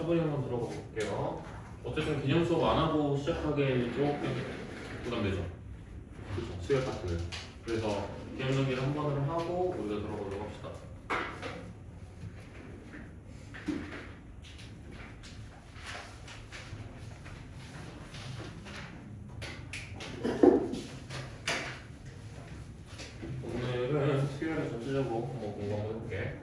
차분히 한번 들어가 볼게요. 어쨌든 개념 수업 안 하고 시작하기에는 조금 부담되죠. 그렇죠. 수열 파트는. 그래서 개념 정리를 한 번으로 하고 우리가 들어보도록 합시다. 오늘은 수열을 전체적으로 한번 공부 한번 해볼게.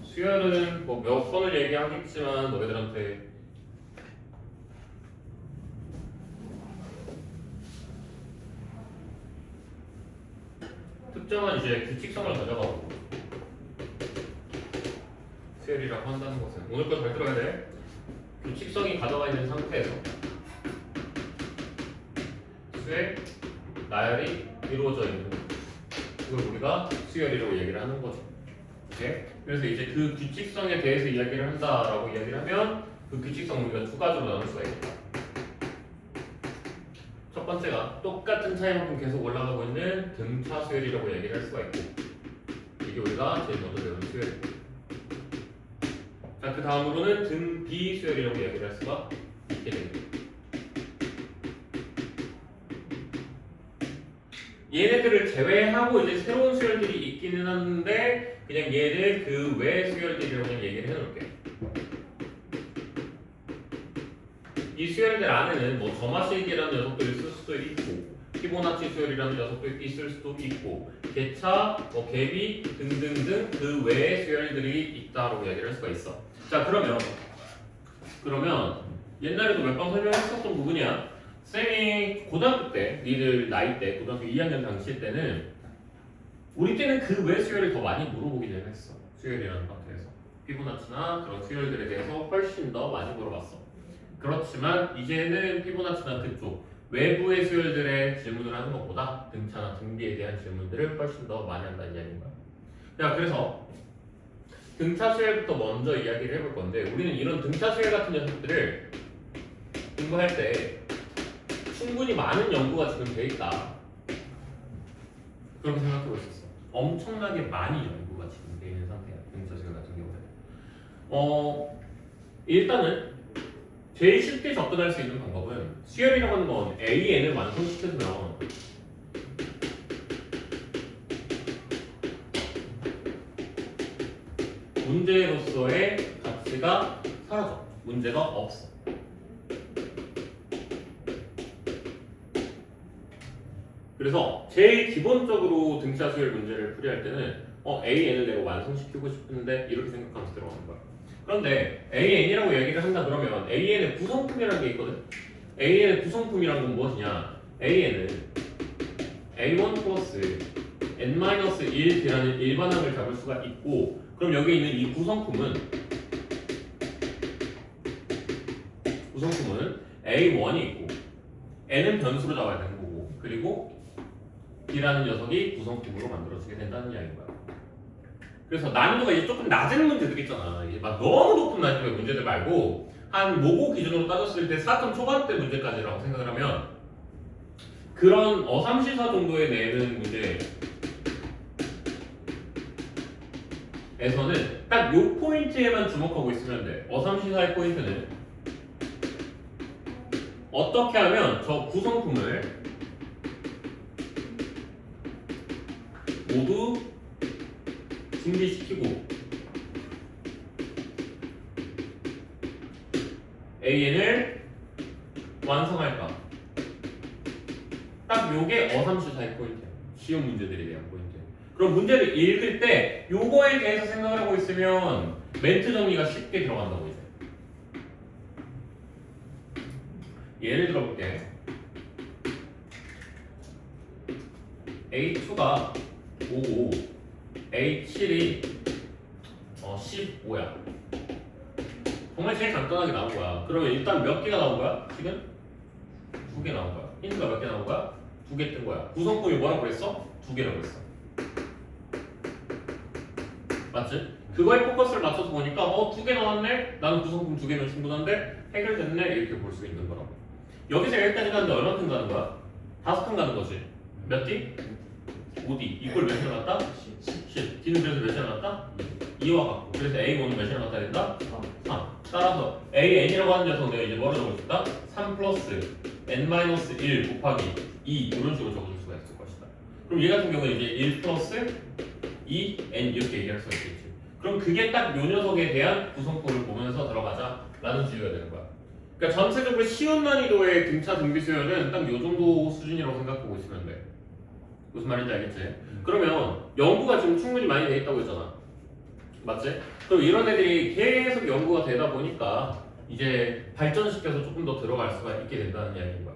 수열은 뭐 몇 번을 얘기하겠지만 너희들한테 특정한 이제 규칙성을 가져가고 수열이라고 한다는 것은 오늘 거 잘 들어야 돼. 규칙성이 가져가 있는 상태에서 수의 나열이 이루어져 있는 그걸 우리가 수열이라고 얘기를 하는 거죠. 오케이? 그래서 이제 그 규칙성에 대해서 이야기를 한다라고 이야기를 하면 그 규칙성 우리가 두 가지로 나눌 수가 있다. 첫 번째가 똑같은 차이만큼 계속 올라가고 있는 등차 수열이라고 얘기를 할 수가 있고 이게 우리가 제일 먼저 배우는 수열이고 자, 그 다음으로는 등비 수열이라고 얘기를 할 수가 있게 됩니다. 얘네들을 제외하고 이제 새로운 수열들이 있기는 한데 그냥 얘를 그 외 수열들이라고 그냥 얘기를 해놓을게. 이 수열들 안에는 뭐 저마식이라는 녀석도 있을 수도 있고 피보나치 수열이라는 녀석도 있을 수도 있고 개차, 뭐 개비 등등등 그 외의 수열들이 있다라고 얘기를 할 수가 있어. 자 그러면 옛날에도 몇 번 설명했었던 부분이야. 쌤이 고등학교 때, 니들 나이 때, 고등학교 2학년 당시 때는 우리 때는 그 외 수열을 더 많이 물어보기는 했어. 수열이라는 파트에서 피보나치나 그런 수열들에 대해서 훨씬 더 많이 물어봤어. 그렇지만 이제는 피보나치나 그쪽 외부의 수열들의 질문을 하는 것보다 등차나 등비에 대한 질문들을 훨씬 더 많이 한다는 이야기인 거야. 자, 그래서 등차 수열부터 먼저 이야기를 해볼 건데 우리는 이런 등차 수열 같은 녀석들을 공부할 때 충분히 많은 연구가 지금 돼 있다. 그렇게 생각하고 있었어. 엄청나게 많이 연구가 지금 돼 있는 상태야. 등차 수열 같은 경우는. 일단은 제일 쉽게 접근할 수 있는 방법은 수열이라고 하는 건 AN을 완성시켜주면 문제로서의 가치가 사라져. 문제가 없어. 그래서 제일 기본적으로 등차 수열 문제를 풀이할 때는 AN을 내가 완성시키고 싶은데 이렇게 생각하면서 들어가는 거야. 그런데 AN이라고 얘기를 한다 그러면 AN의 구성품이라는 게 있거든. AN의 구성품이란 건 무엇이냐? AN은 A1 플러스 N-1이라는 일반항을 잡을 수가 있고 그럼 여기 있는 이 구성품은 A1이 있고 N은 변수로 잡아야 되는 거고 그리고 B라는 녀석이 구성품으로 만들어지게 된다는 이야기인 거야. 그래서 난이도가 이제 조금 낮은 문제들 있잖아. 이제 막 너무 높은 난이도의 문제들 말고 한 모고 기준으로 따졌을 때 4점 초반대 문제까지라고 생각을 하면 그런 어삼시사 정도에 내는 문제에서는 딱 요 포인트에만 주목하고 있으면 돼. 어삼시사의 포인트는 어떻게 하면 저 구성품을 모두 준비시키고 AN을 완성할까? 딱 요게 어삼시사의 포인트야. 쉬운 문제들에 대한 포인트. 그럼 문제를 읽을 때 요거에 대해서 생각을 하고 있으면 멘트 정리가 쉽게 들어간다고 이제. 예를 들어볼게. A2가 5고 A7이 15야. 정말 제일 간단하게 나온 거야. 그러면 일단 몇 개가 나온 거야? 지금? 2개 나온 거야. 힌트가 몇 개 나온 거야? 2개 뜬 거야. 구성품이 뭐라고 그랬어? 2개라고 했어. 맞지? 그거에 포커스를 맞춰서 보니까 2개 나왔네? 나는 구성품 2개면 충분한데? 해결됐네? 이렇게 볼 수 있는 거라고. 여기서 여기까지 가는데 얼마큼 가는 거야? 5칸 가는 거지. 몇 D? 5D. 이걸 몇 개 나왔다? 10. D는 그래서 몇 개 나왔다? 2와 같고 그래서 A5는 몇이랑 같아야 된다? 3. 따라서 AN이라고 하는 녀석 내가 이제 뭐로 적을 수 있다? 3 플러스 N-1 곱하기 2 이런 식으로 적어줄 수가 있을 것이다. 그럼 얘 같은 경우는 이제 1 플러스 2N 이렇게 얘기할 수가 있겠지. 그럼 그게 딱 요 녀석에 대한 구성포를 보면서 들어가자 라는 주의가 되는 거야. 그러니까 전체적으로 쉬운 난이도의 등차 등비 수열은 딱 요 정도 수준이라고 생각하고 있으면 돼. 무슨 말인지 알겠지? 그러면 연구가 지금 충분히 많이 돼 있다고 했잖아. 맞지? 그럼 이런 애들이 계속 연구가 되다 보니까 이제 발전시켜서 조금 더 들어갈 수가 있게 된다는 이야기인 거야.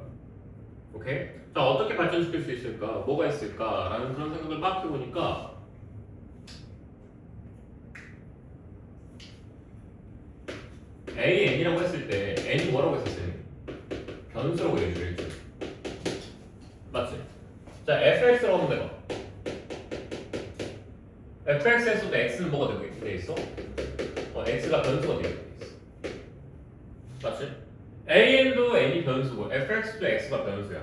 오케이? 자, 어떻게 발전시킬 수 있을까? 뭐가 있을까? 라는 그런 생각을 막 해보니까 A, N이라고 했을 때 N이 뭐라고 했었어요? 변수라고 얘기를 했죠. 맞지? 자, fx라고 하면 돼봐. fx에서도 x는 뭐가 되어 있어? x가 변수가 되어 있어. 맞지? an도 n이 변수고 fx도 x가 변수야.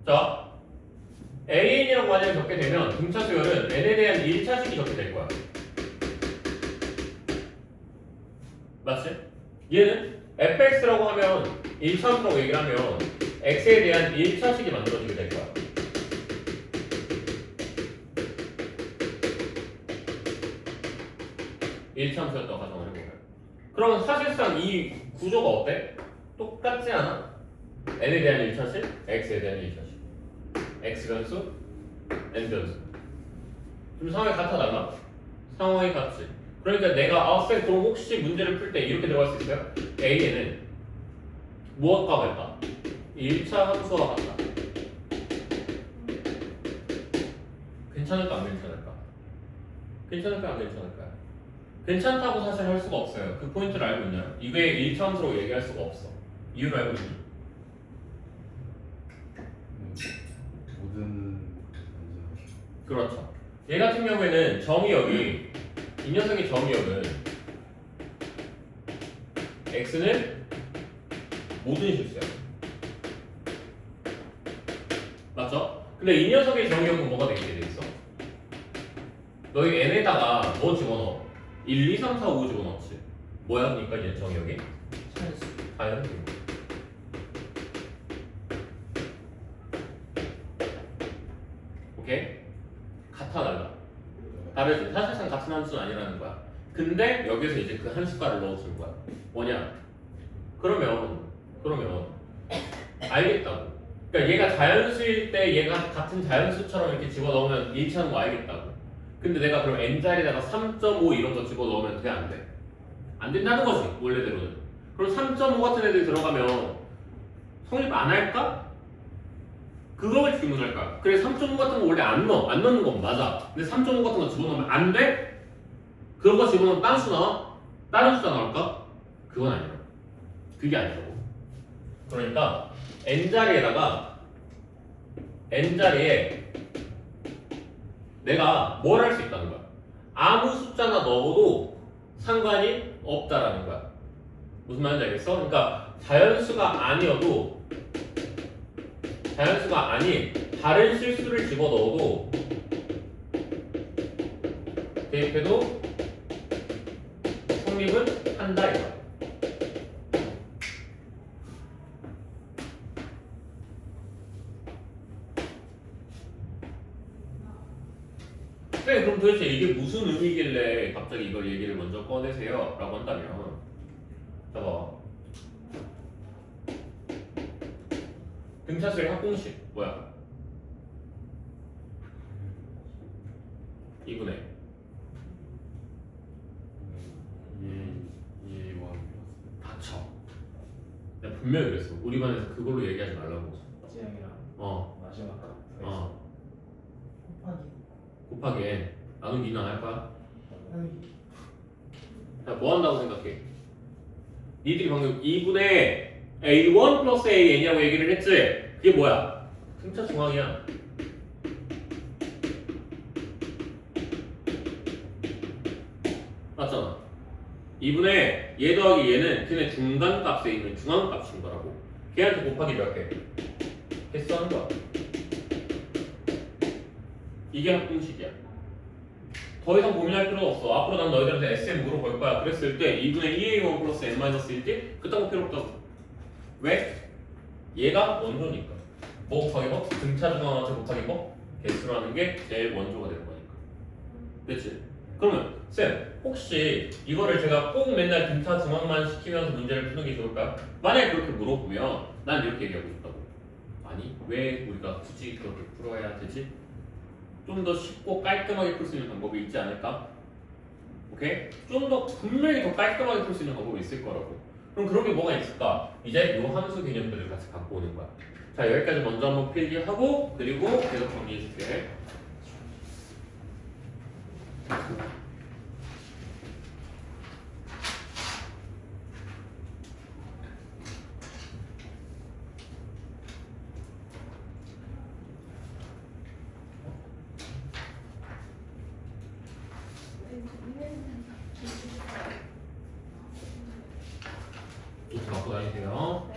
자, an이라고 만약에 적게 되면 등차 수열은 n에 대한 1차식이 적게 될 거야. 맞지? 얘는 fx라고 하면 1차함수라고 얘기를 하면 x에 대한 1차식이 만들어지게 될 거야. 일차함수였다고 가정을 해보면 그러면 사실상 이 구조가 어때? 똑같지 않아? n에 대한 1차식, x에 대한 1차식 x 변수, n 변수 좀 상황이 같아 달라? 상황이 같지. 그러니까 내가 쌤 그럼 혹시 문제를 풀 때 이렇게 들어갈 수 있어요? a에는 무엇과 같다? 1차 함수와 같다. 괜찮을까 안 괜찮을까? 괜찮을까 안 괜찮을까? 괜찮다고 사실 할 수가 없어요. 그 포인트를 알고 있냐? 이게 1차 함수로 얘기할 수가 없어. 이유를 알고 있냐? 모든 그렇죠. 얘 같은 경우에는 정의역이 이 녀석의 정의역은 x는 모든 실수야. 맞죠? 근데 이 녀석의 정의역은 뭐가 되게 돼 있어? 너희 n에다가 뭐 집어넣어? 1, 2, 3, 4, 5 집어넣지. 뭐야 그러니까 얘 정의역이? 자연수. 오케이? 같아 달라. 다르지. 사실상 같은 함수는 아니라는 거야. 근데 여기서 이제 그 한 숟갈을 넣어주는 거야. 뭐냐? 그러면 알겠다고. 그러니까 얘가 자연수일 때 얘가 같은 자연수처럼 이렇게 집어넣으면 일치하는 거 알겠다고. 근데 내가 그럼 n자리에다가 3.5 이런 거 집어넣으면 돼? 안 돼? 안 된다는 거지 원래대로는. 그럼 3.5 같은 애들 들어가면 성립 안 할까? 그걸 질문할까? 그래 3.5 같은 거 원래 안 넣는 건 맞아. 근데 3.5 같은 거 집어넣으면 안 돼? 그런 거 집어넣으면 다른 수 나와? 다른 숫자 나올까? 그건 아니야. 그게 아니라고. 그러니까 n자리에다가 n자리에 내가 뭘 할 수 있다는 거야. 아무 숫자나 넣어도 상관이 없다라는 거야. 무슨 말인지 알겠어? 그러니까 자연수가 아닌 다른 실수를 집어넣어도 대입해도 성립은 한다 이거야. 네, 그럼 도대체 이게 무슨 의미길래 갑자기 이걸 얘기를 먼저 꺼내세요? 라고 한다면 봐봐. 등차수의 합공식 뭐야? 2분의 2, 1 닥쳐. 내가 분명히 그랬어. 우리 반에서 그걸로 얘기하지 말라고. 지영이랑 마지막 곱하기 n 나누기는 안 할 거야? 나누기. 자, 뭐 한다고 생각해? 니들이 방금 2분의 a1 플러스 an이라고 얘기를 했지? 그게 뭐야? 등차 중앙이야. 맞잖아. 2분의 얘 더하기 얘는 걔네 중간값에 있는 중앙값인 거라고. 걔한테 곱하기 몇 개? 개수 하는 거야. 이게 합공식이야. 더 이상 고민할 필요가 없어. 앞으로 난 너희들한테 SM 물어볼 거야. 그랬을 때 2분의 2A1 플러스 N-1일 그딴 거 필요 없다고. 왜? 얘가 원소니까. 뭐 곱하기 뭐? 등차 중앙한테 곱하기 뭐? 개수라는 게 제일 원소가 되는 거니까. 그치? 그러면 쌤 혹시 이거를 제가 꼭 맨날 등차 중앙만 시키면서 문제를 푸는 게 좋을까요? 만약에 그렇게 물어보면 난 이렇게 얘기하고 싶다고. 아니 왜 우리가 굳이 그렇게 풀어야 되지? 좀 더 쉽고 깔끔하게 풀 수 있는 방법이 있지 않을까? 오케이? 좀 더 분명히 더 깔끔하게 풀 수 있는 방법이 있을 거라고. 그럼 그런 게 뭐가 있을까? 이제 요 함수 개념들을 같이 갖고 오는 거야. 자 여기까지 먼저 한번 필기하고 그리고 계속 정리해 줄게. 이렇게 갖고 다니세요.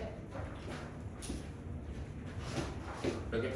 여기.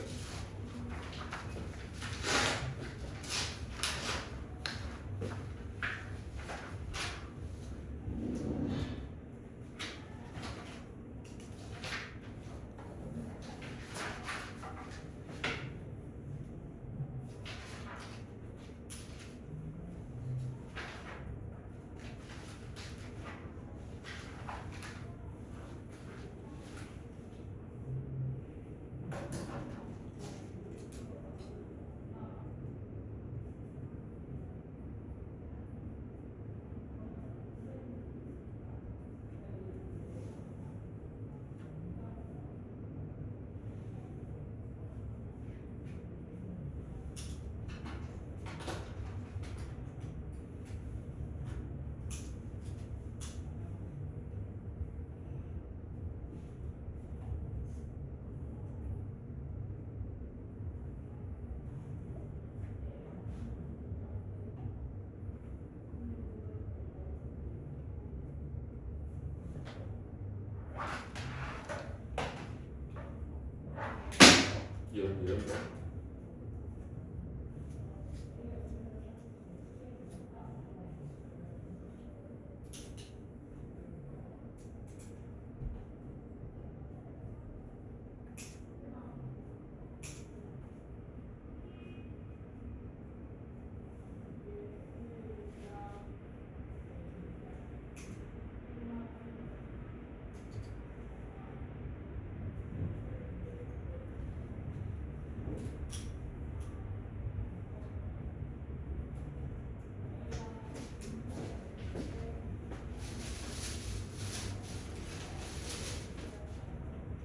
이런 거.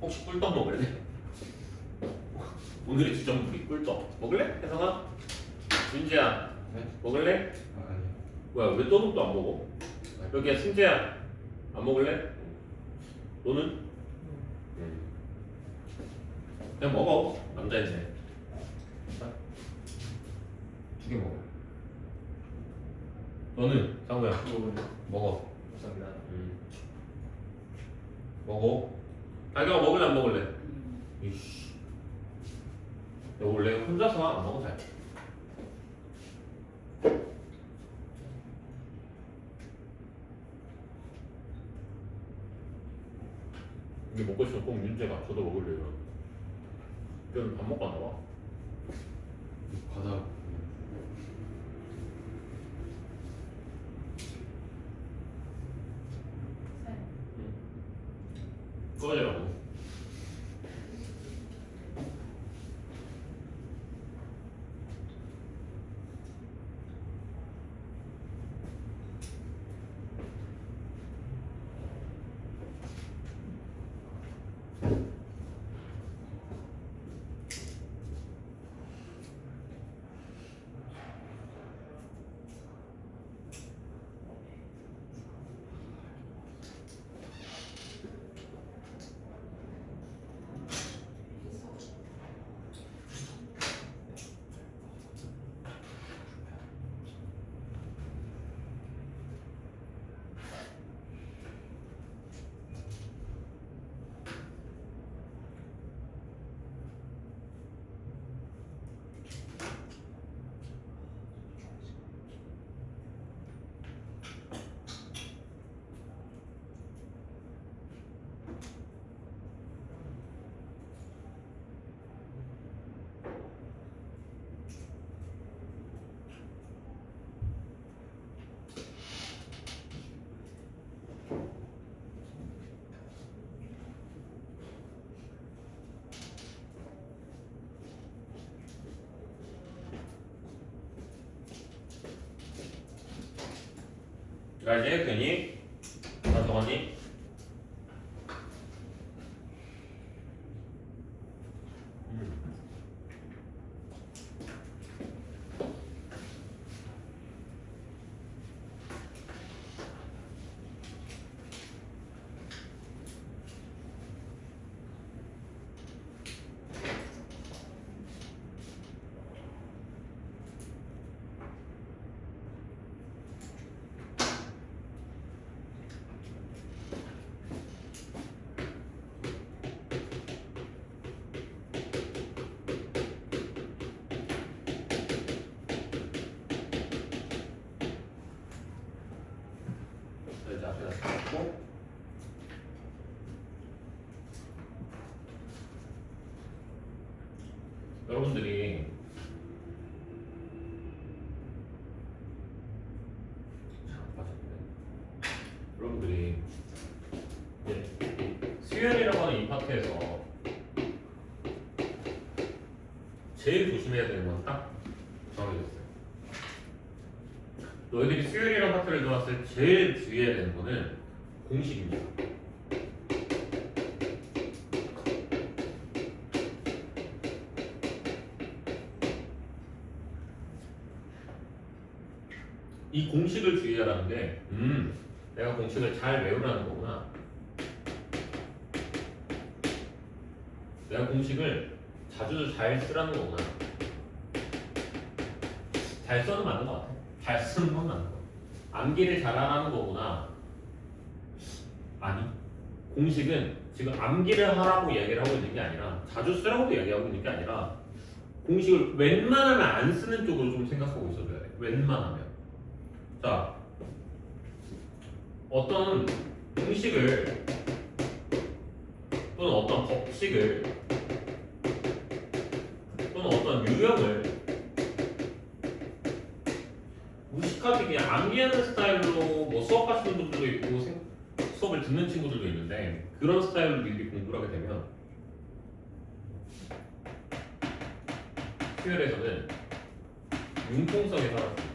혹시 꿀떡 먹을래? 오늘의 주전부리 꿀떡 먹을래? 혜성아? 윤지야 네? 먹을래? 아니요. 뭐야 왜 떡도 안 먹어? 여기야 승재야 안 먹을래? 너는? 그냥 먹어 남자인데 두 개 먹어 너는? 상우야 먹어 감사합니다. 먹어 자기가 먹을래 안 먹을래? 이씨 너 원래 혼자서 안 먹어 잘 이게 먹고 싶으면 꼭 윤재가 저도 먹을래요 그럼 밥 먹고 안 나와? 과자. 꺼내라고 야 이제 괜히 다 적었니? 이제 앞에다 쓰고 여러분들이 여러분들이 수열이라고 하는 이 파트에서 제일 조심해야 되는 건 딱 정해졌어요. 너희들이 수열이라는 파트를 들어왔을 때 제일 주의해야 되는 거는 공식입니다. 이 공식을 주의하라는 게 내가 공식을 잘 외우라는 거구나. 내가 공식을 자주 잘 쓰라는 거구나. 잘 써는 맞는 것 같아. 잘 쓰는 건 맞는 거. 암기를 잘하라는 거구나. 아니, 공식은 지금 암기를 하라고 이야기를 하고 있는 게 아니라 자주 쓰라고도 이야기하고 있는 게 아니라 공식을 웬만하면 안 쓰는 쪽으로 좀 생각하고 있어줘야 돼. 웬만하면. 자, 어떤 공식을 또는 어떤 법칙을 또는 어떤 유형을 무식하게 그냥 암기하는 스타일로 뭐 수업하시는 분들도 있고 수업을 듣는 친구들도 있는데 그런 스타일로 미리 공부를 하게 되면 수열에서는 융통성이 사라집니다.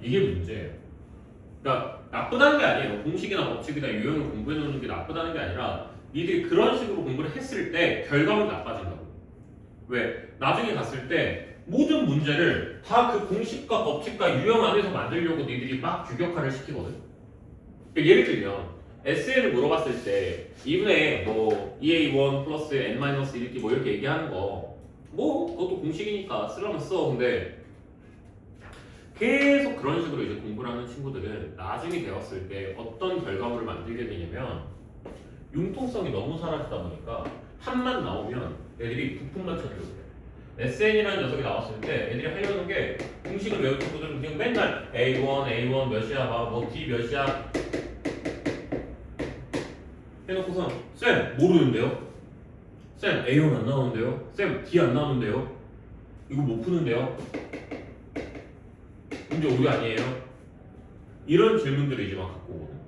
이게 문제예요. 그러니까 나쁘다는 게 아니에요. 공식이나 법칙이나 유형을 공부해 놓는 게 나쁘다는 게 아니라 니들이 그런 식으로 공부를 했을 때 결과물이 나빠진다고. 왜? 나중에 갔을 때 모든 문제를 다 그 공식과 법칙과 유형 안에서 만들려고 니들이 막 규격화를 시키거든. 그러니까 예를 들면 SN을 물어봤을 때 2분의 뭐 EA1 플러스 N-1 뭐 이렇게 얘기하는 거 뭐 그것도 공식이니까 쓰라면 써. 근데 계속 그런 식으로 이제 공부를 하는 친구들은 나중에 배웠을 때 어떤 결과물을 만들게 되냐면 융통성이 너무 사라지다 보니까 한만 나오면 애들이 부품만 찾으려고 해요. SN이라는 녀석이 나왔을 때 애들이 하려는 게 공식을 외울 친구들은 그냥 맨날 A1 몇이야 뭐 D 몇이야 해놓고서 쌤 모르는데요? 쌤 A1 안 나오는데요? 쌤 D 안 나오는데요? 이거 못 푸는데요? 문제 오류 아니에요? 이런 질문들을 이제 막 갖고 오거든.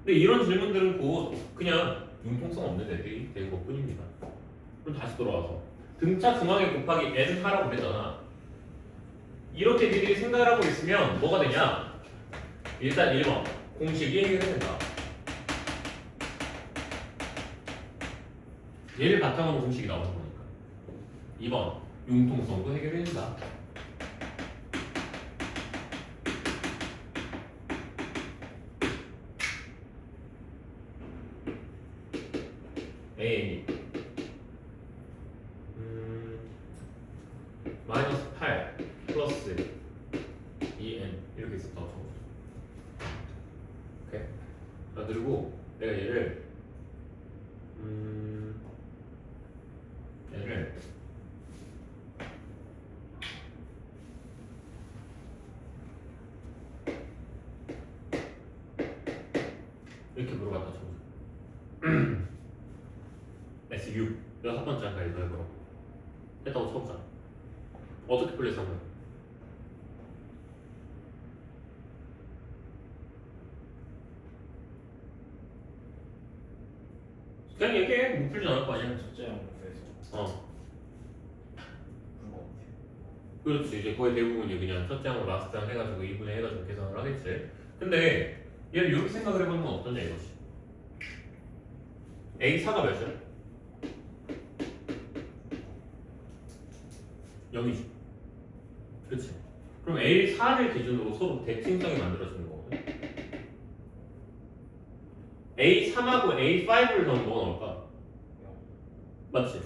근데 이런 질문들은 곧 그냥 융통성 없는 애들이 되는 것 뿐입니다. 그럼 다시 돌아와서 등차 중앙에 곱하기 n 하라고 그랬잖아. 이렇게 니들이 생각을 하고 있으면 뭐가 되냐? 일단 1번 공식이 해결된다. 얘를 바탕으로 공식이 나오는 거니까. 2번 융통성도 해결해야 된다. A 마이너스 8 플러스 2n 이렇게 있었다고 쳐보자. 오케이. 자 그리고 내가 얘를 이렇게 물어봤다 쳐보자. S6 여섯 번째 아까 이거 해보라고 했다고 쳐보자. 어떻게 플레이한 거야? 그냥 얘기해. 못 풀지 않을 거 아니야. 첫째 항목에서 어. 그런 거 같아요. 그렇지. 이제 거의 대부분이 그냥 첫째 항으로 라스트 항 해가지고 2분의 해가지고 계산을 하겠지. 근데 얘를 이렇게 생각을 해보는 건 어떠냐 이것이. A4가 몇이야? 0이지. 그치? 그럼 A4를 기준으로 서로 대칭성이 만들어지는 거거든. A3하고 A5를 더하면 뭐가 나올까? 맞지?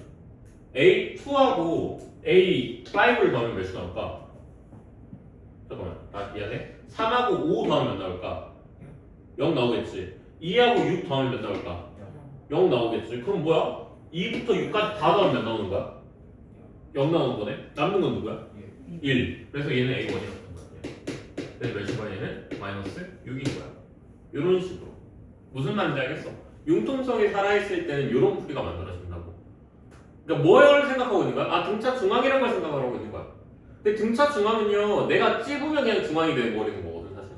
A2하고 A5를 더하면 몇이 나올까? 잠깐만, 미안해. 3하고 5 더하면 몇 나올까? 0 나오겠지. 2하고 6 더하면 몇 나올까? 0 나오겠지. 그럼 뭐야? 2부터 6까지 다 더하면 몇 나오는 거야? 0 나오는 거네. 남는 건 누구야? 1. 그래서 얘는 A1이었던 거야. 그래서 몇이야? 얘는 마이너스 6인 거야. 이런 식으로. 무슨 말인지 알겠어? 융통성이 살아있을 때는 이런 풀이가 만들어진다고. 그러니까 뭘 생각하고 있는 거야? 아, 등차 중앙이란 걸 생각하고 있는 거야. 근데 등차 중앙은요, 내가 찝으면 그냥 중앙이 되어버리는 거거든, 사실상.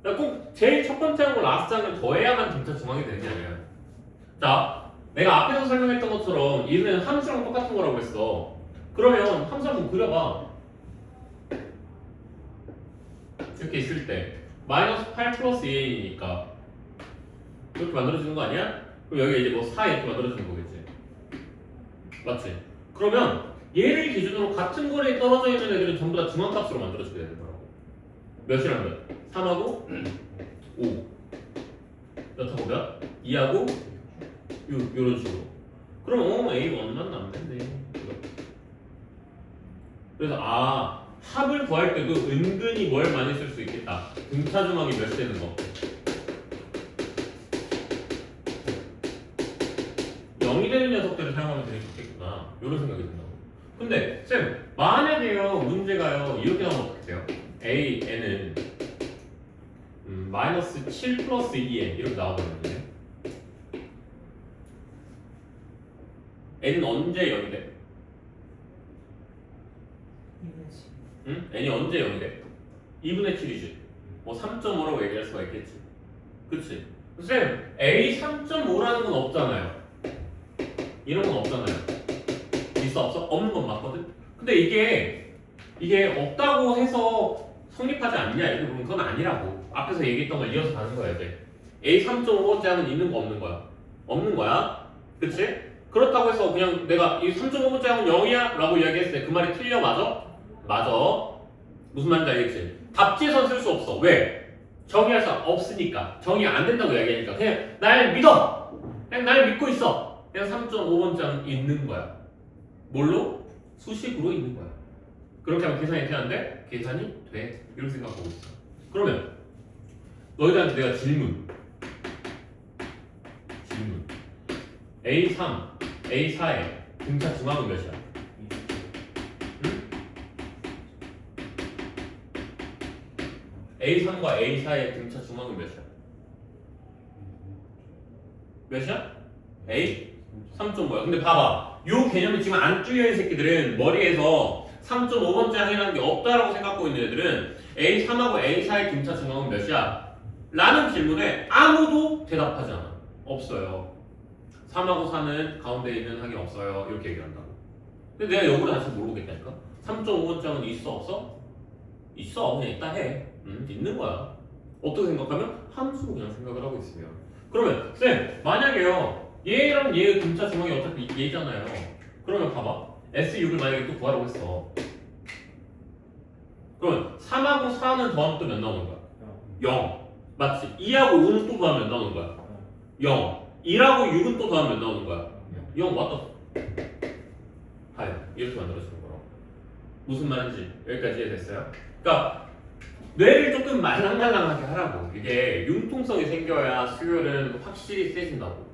그러니까 꼭 제일 첫 번째 하고 라스트 항을 더해야만 등차 중앙이 되는 게 아니야. 자, 내가 앞에서 설명했던 것처럼 얘는 함수랑 똑같은 거라고 했어. 그러면 함수 한번 그려봐. 이렇게 있을 때 마이너스 8 플러스 2a니까 이렇게 만들어지는 거 아니야? 그럼 여기 이제 뭐 4 이렇게 만들어지는 거겠지. 맞지? 그러면 얘를 기준으로 같은 거리에 떨어져 있는 애들은 전부 다 중앙값으로 만들어지게 되는 거라고. 몇이란 몇? 3하고 5 몇하고 몇? 2하고 6 이런 식으로. 그럼 A1만 나면 된대. 그래서 합을 구할 때도 은근히 뭘 많이 쓸 수 있겠다. 등차 중앙이 몇 되는 거. 0이 되는 녀석들을 사용하면 되게 좋겠구나. 이런 생각이 든다고. 근데 쌤, 만약에요 문제가요 이렇게 나오면 어떻게 돼요? AN은 마이너스 7 플러스 2n 이렇게 나와버리는데 n은 언제 0이 돼? 응? n이 언제 0이 돼? 2분의 7이지. 뭐 3.5라고 얘기할 수가 있겠지. 그치? 쌤, A 3.5라는 건 없잖아요. 이런 건 없잖아요. 있어 없어? 없는 건 맞거든? 근데 이게 없다고 해서 성립하지 않냐? 이렇게 보면 그건 아니라고. 앞에서 얘기했던 걸 이어서 가는 거야 이제. A 3.5번째 하면 있는 거 없는 거야? 없는 거야. 그치? 그렇다고 해서 그냥 내가 이 3.5번째 하면 0이야? 라고 이야기했을 때 그 말이 틀려 맞아? 맞아. 무슨 말인지 알겠지? 답지에선 쓸 수 없어. 왜? 정의할 수 없으니까. 정의 안 된다고 이야기하니까 그냥 날 믿어! 그냥 날 믿고 있어. 그냥 3.5번째는 있는 거야. 뭘로? 수식으로 있는 거야. 그렇게 하면 계산이 돼야 안 돼? 계산이 돼. 이렇게 생각하고 있어. 그러면 너희들한테 내가 질문 A3, A4의 등차 중앙은 몇이야? 응? A3과 A4의 등차 중앙은 몇이야? 몇이야? A? 3.5야. 근데 봐봐. 요 개념이 지금 안 뚫려있는 새끼들은 머리에서 3.5번째 항이라는 게 없다라고 생각하고 있는 애들은 A3하고 A4의 등차 중앙은 몇이야? 라는 질문에 아무도 대답하지 않아. 없어요. 3하고 4는 가운데 있는 항이 없어요. 이렇게 얘기한다고. 근데 내가 역으로 다시 물어보겠다니까? 3.5번째 항은 있어 없어? 있어. 그냥 있다 해. 있는 거야. 어떻게 생각하면? 함수로 그냥 생각을 하고 있으면. 그러면 쌤, 만약에요 얘랑 얘의 등차 중앙이 어차피 얘잖아요. 그러면 봐봐. S6을 만약에 또 구하라고 했어. 그러면 3하고 4는 더하면 또 몇 나오는 거야? 0. 맞지? 2하고 5는 또 더하면 몇 나오는 거야? 0. 1하고 6은 또 더하면 몇 나오는 거야? 0 맞다. 하여 이렇게 만들어지는 거라고. 무슨 말인지 여기까지 이해됐어요? 그러니까 뇌를 조금 말랑말랑하게 하라고. 이게 융통성이 생겨야 수열은 확실히 세진다고.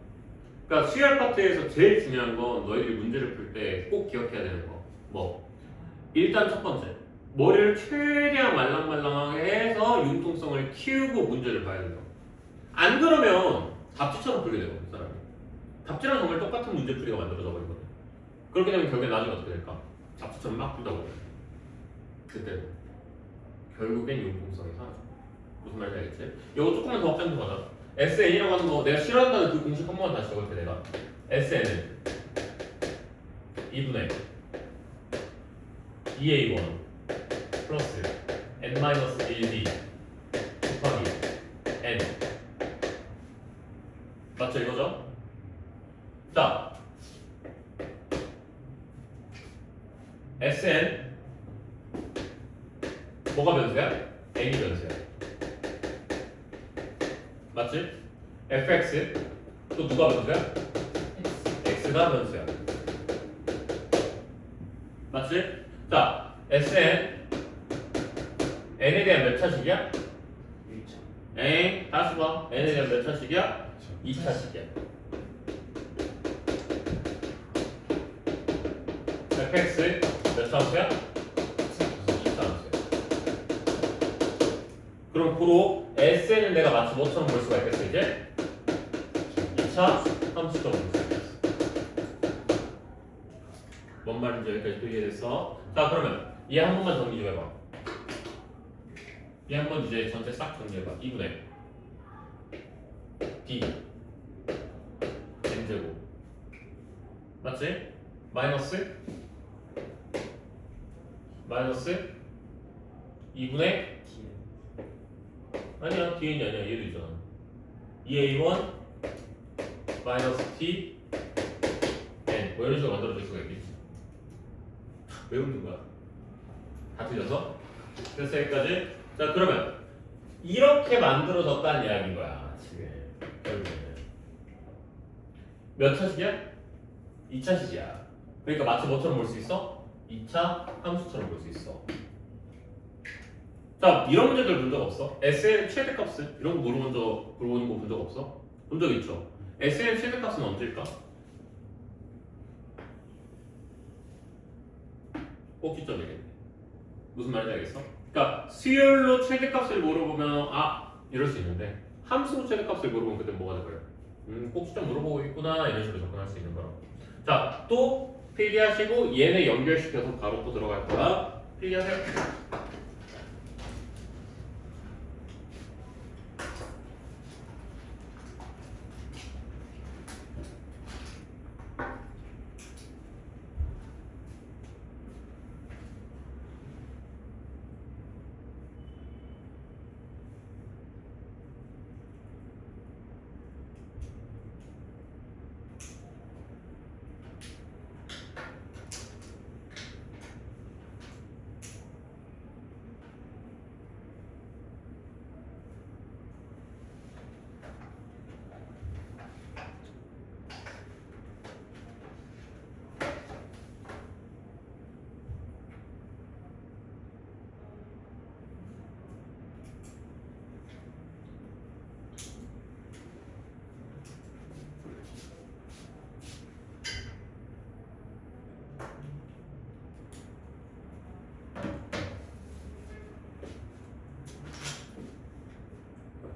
그러니까 수열 파트에서 제일 중요한 건 너희들이 문제를 풀 때 꼭 기억해야 되는 거. 뭐? 일단 첫 번째. 머리를 최대한 말랑말랑하게 해서 융통성을 키우고 문제를 봐야 된다. 안 그러면 답지처럼 풀게 되거든, 사람이. 답지랑 정말 똑같은 문제 풀이가 만들어져 버리거든. 그렇게 되면 결국에 나중에 어떻게 될까? 답지처럼 막 풀다 보면. 그때 결국엔 융통성이 사라져. 무슨 말인지 알겠지? 이거 조금만 더 확장 좀 하자. SN이라고 하는 거 내가 싫어한다는 그 공식 한 번만 다시 적을게 내가. SN은 2분의 2a1 플러스 n-1b 곱하기 n 맞죠 이거죠? 자 Sn 뭐가 변수야? n이 변수야 맞지? fx 또 누가 변수야? x가 변수야 맞지? 자 Sn n에 대한 몇 차식이야? 1차. 에이 다시 봐 n에 대한 몇 차식이야? 2차식이야 fx 몇 차함수야? 2차함수야 그럼 고로 Sn을 내가 마치 뭐처럼 볼 수가 있겠어 이제? 2차 함수처럼 볼 수가 있겠어 뭔 말인지 여기까지 또 이해됐어? 자 그러면 얘 한 번만 정리 좀 해봐 얘 한 번 이제 전체 싹 정리해봐 2분의 b n제곱 맞지? 마이너스 2분의 아니야 dn이 아니야 얘도 있잖아 2a1 마이너스 t n 뭐 이런 식으로 만들어줄 수가 있겠지 왜 웃는 거야? 다 틀려서? 그래서 여기까지 자 그러면 이렇게 만들어졌다는 이야기인 거야 지금 결국에는 몇 차식이야? 2차식이야 그러니까 마치 뭐처럼 볼 수 있어? 2차 함수처럼 볼 수 있어 자 이런 문제들 본 적 없어? SN 최대값은 이런 거 물어보는 거 본 적 없어? 본 적 있죠? SN 최대값은 언제일까? 꼭지점이겠네 무슨 말인지 알겠어? 그러니까 수열로 최대값을 물어보면 아 이럴 수 있는데 함수로 최대값을 물어보면 그때 뭐가 돼버려? 꼭지점 물어보고 있구나 이런 식으로 접근할 수 있는 거라 자또 필기하시고 얘네 연결시켜서 바로 또 들어갈 거야 필기하세요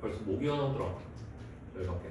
벌써 목이 하나 오더라 여기 밖에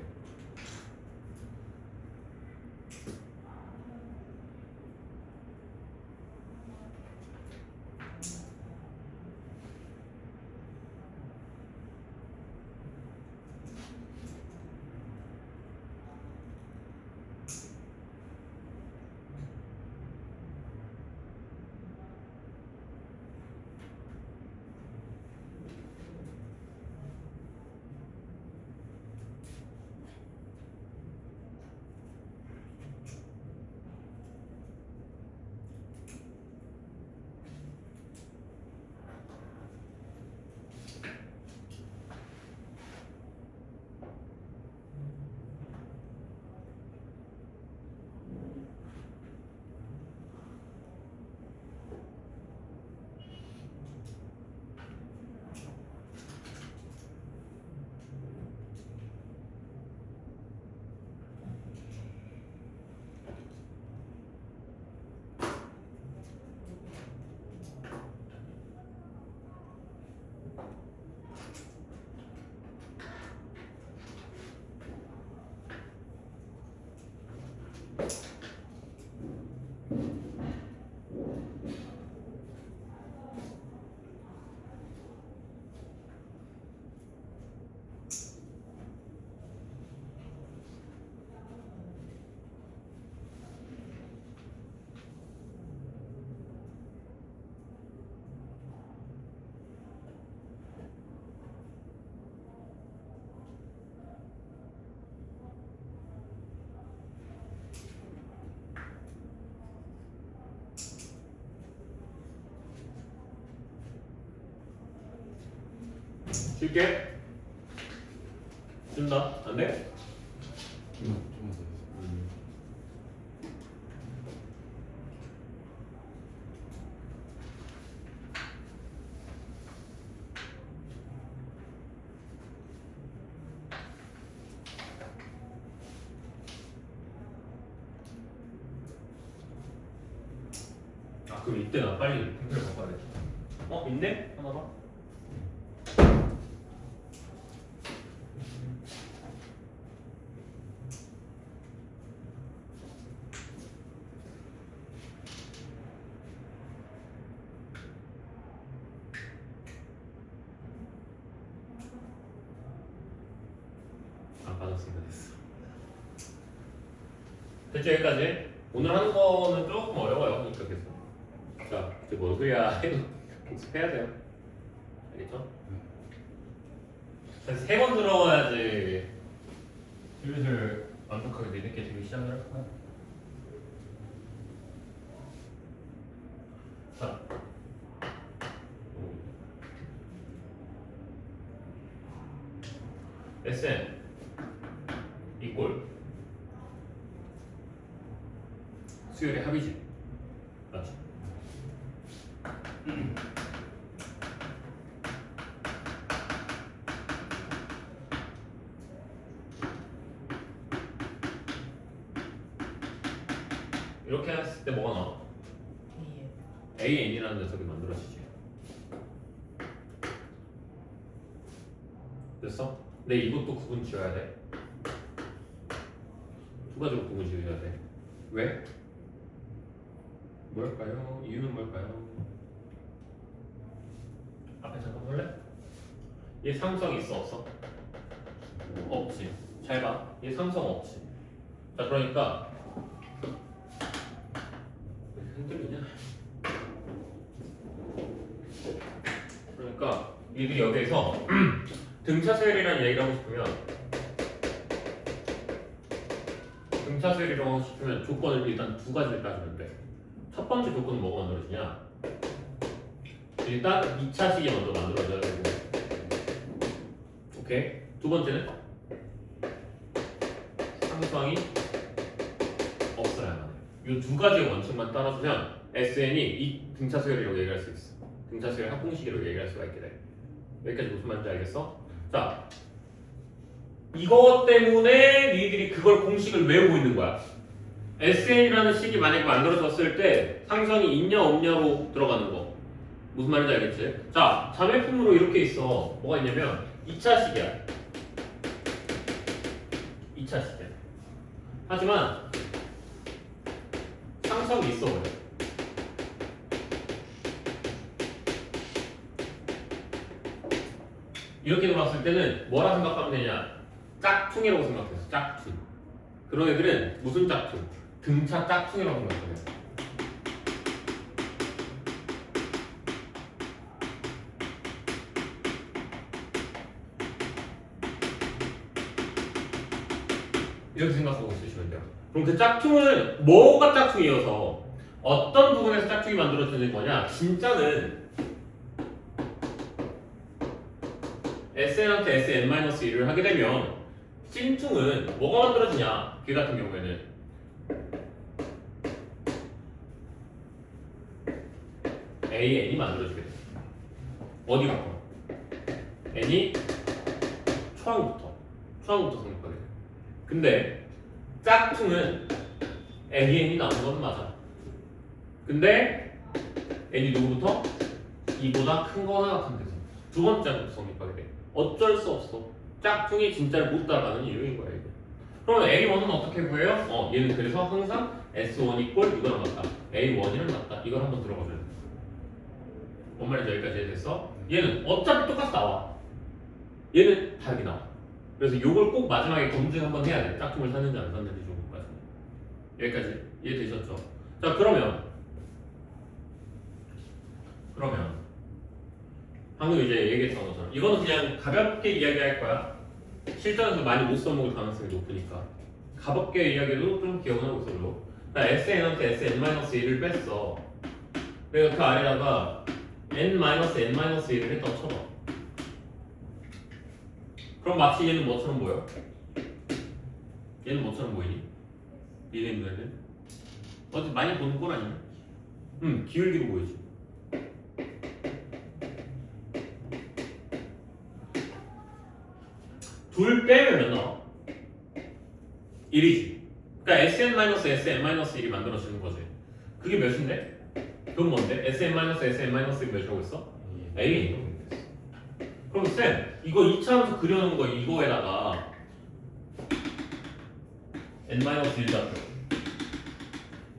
줄게. 준다. 안 돼? 좀만 더 있어. 아 그럼 이때 나 빨리 펜슬 바꿔야겠다. 있네? 하나 봐. 안 받았으니까 됐어. 됐죠 여기까지? 오늘 하는 거는 조금 어려워요. 그러니까 계속. 자, 이제 뭔 소리야 해도 복습해야 돼요. 알겠죠? 한 3번 들어가야지 슬슬 완벽하게 뒤늦게 되기 시작을 할 거야. 자, Sn 이꼴 수열의 합이지, 맞죠? 이렇게 했을 때 뭐가 나와? AN이라는 녀석이 만들어지지. 됐어? 근데 이것도 구분 지어야 돼. 두 가지로 구분 지어야 돼. 왜? 뭘까요? 이유는 뭘까요? 앞에 잠깐 볼래? 얘 상성 있어 없어? 없지. 잘 봐. 얘 상성 없지. 자 그러니까 왜 흔들리냐? 그러니까 니들이 여기에서 등차수열이라는 얘기를 하고 싶으면 등차수열이라고 하고 싶으면 조건을 일단 두 가지를 따지면 돼. 첫 번째 조건은 뭐가 만들어지냐? 일단 2차식이 먼저 만들어져야 되고, 오케이? 두 번째는 상수항이 없어야만 해. 이 두 가지의 원칙만 따라주면 SN이 이 등차수열이라고 얘기할 수 있어. 등차수열 합공식이라고 얘기할 수가 있게 돼. 여기까지 무슨 말인지 알겠어? 자, 이것 때문에 니들이 그걸 공식을 외우고 있는 거야. SN이라는 식이 만약에 만들어졌을 때 상성이 있냐 없냐로 들어가는 거. 무슨 말인지 알겠지? 자, 자매품으로 이렇게 있어. 뭐가 있냐면 2차식이야. 2차식이야. 하지만 상성이 있어 보여. 이렇게 돌았을 때는 뭐라 생각하면 되냐? 짝퉁이라고 생각했어. 짝퉁. 그런 애들은 무슨 짝퉁? 등차 짝퉁이라고 생각해요. 이렇게 생각하고 있으시면 돼요. 그럼 그 짝퉁은 뭐가 짝퉁이어서 어떤 부분에서 짝퉁이 만들어지는 거냐? 진짜는 SN한테 SN-1을 하게 되면 찐퉁은 뭐가 만들어지냐? 걔 같은 경우에는 AN이 만들어지게 돼. 어디부터? N이 초항부터 생각하게 돼. 근데 짝퉁은 AN이 나오는 건 맞아. 근데 N이 누구부터? 이보다 큰 거나 같은 데서 두 번째부터 성립하게 돼. 어쩔 수 없어. 짝퉁이 진짜를 못 따라가는 이유인 거야 이게. 그러면 A1은 어떻게 구해요? 얘는 그래서 항상 S1 이꼴 이거랑 같다. A1이랑 같다. 이걸 한번 들어가줘야 돼. 뭔 말인지 여기까지 이해됐어? 얘는 어차피 똑같이 나와. 얘는 다르게 나와. 그래서 요걸 꼭 마지막에 검증 한번 해야 돼. 짝퉁을 샀는지 안 샀는지 조금까지. 여기까지 이해되셨죠? 자 그러면 방금 이제 얘기했던 것처럼 이거는 그냥 가볍게 이야기할 거야. 실전에서 많이 못 써먹을 가능성이 높으니까 가볍게 이야기도 좀 기억하고 있어줘. 나 SN한테 SN-1을 뺐어. 내가 그 아래다가 N-N-1을 했다고 쳐봐. 그럼 마치 얘는 뭐처럼 보여? 얘는 뭐처럼 보이니? 얘네 눈에는? 어디 많이 보는 꼴 아니야? 기울기로 보이지. 둘 빼면 몇 나와? 1이지. 그러니까 Sn-Sn-1이 만들어지는 거지. 그게 몇인데? 그건 뭔데? Sn-Sn-1이 몇이라고 했어? An이라고 했어. 그럼 쌤, 이거 2차함수 그려놓은 거 이거에다가 n-1좌표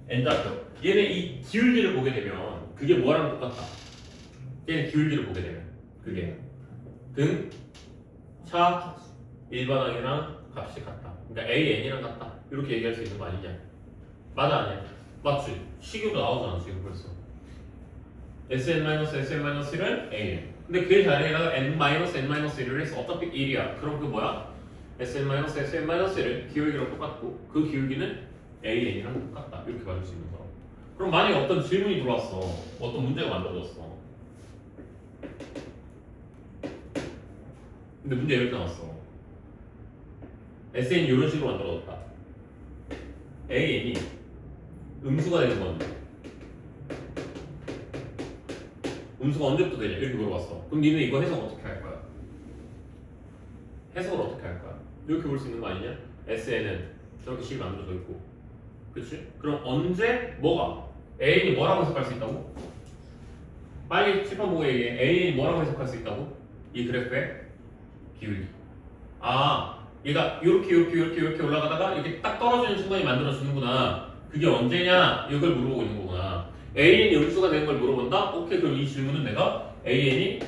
n좌표 얘네 이 기울기를 보게 되면 그게 뭐랑 똑같다? 얘네 기울기를 보게 되면 그게 등, 차, 일반항이랑 값이 같다. 그러니까 AN이랑 같다. 이렇게 얘기할 수 있는 거 아니냐? 맞아 아니야? 맞지? 식으로 나오잖아 지금 벌써. Sn-Sn-1은 AN. 근데 그 자리에다가 n-n-1을 해서 어차피 1이야. 그럼 그 뭐야? Sn-Sn-1을 기울기랑 똑같고 그 기울기는 AN이랑 똑같다. 이렇게 맞을 수 있는 거. 그럼 만약에 어떤 질문이 들어왔어. 어떤 문제가 만들어졌어. 근데 문제 이렇게 나왔어. SN이 이런 식으로 만들어졌다. AN이 음수가 되는 건데 음수가 언제부터 되냐 이렇게 물어봤어. 그럼 니는 이거 해석 어떻게 할 거야? 해석을 어떻게 할 거야? 이렇게 볼 수 있는 거 아니냐? SN은 저렇게 식이 만들어져 있고 그치? 그럼 언제 뭐가? AN이 뭐라고 해석할 수 있다고? 빨리 칠판 보고 얘기해. AN이 뭐라고 해석할 수 있다고? 이 그래프의 기울기. 아 얘가 이렇게 올라가다가 이렇게 딱 떨어지는 순간이 만들어지는구나. 그게 언제냐? 이걸 물어보고 있는 거구나. AN이 음수가 되는 걸 물어본다? 오케이, 그럼 이 질문은 내가 AN이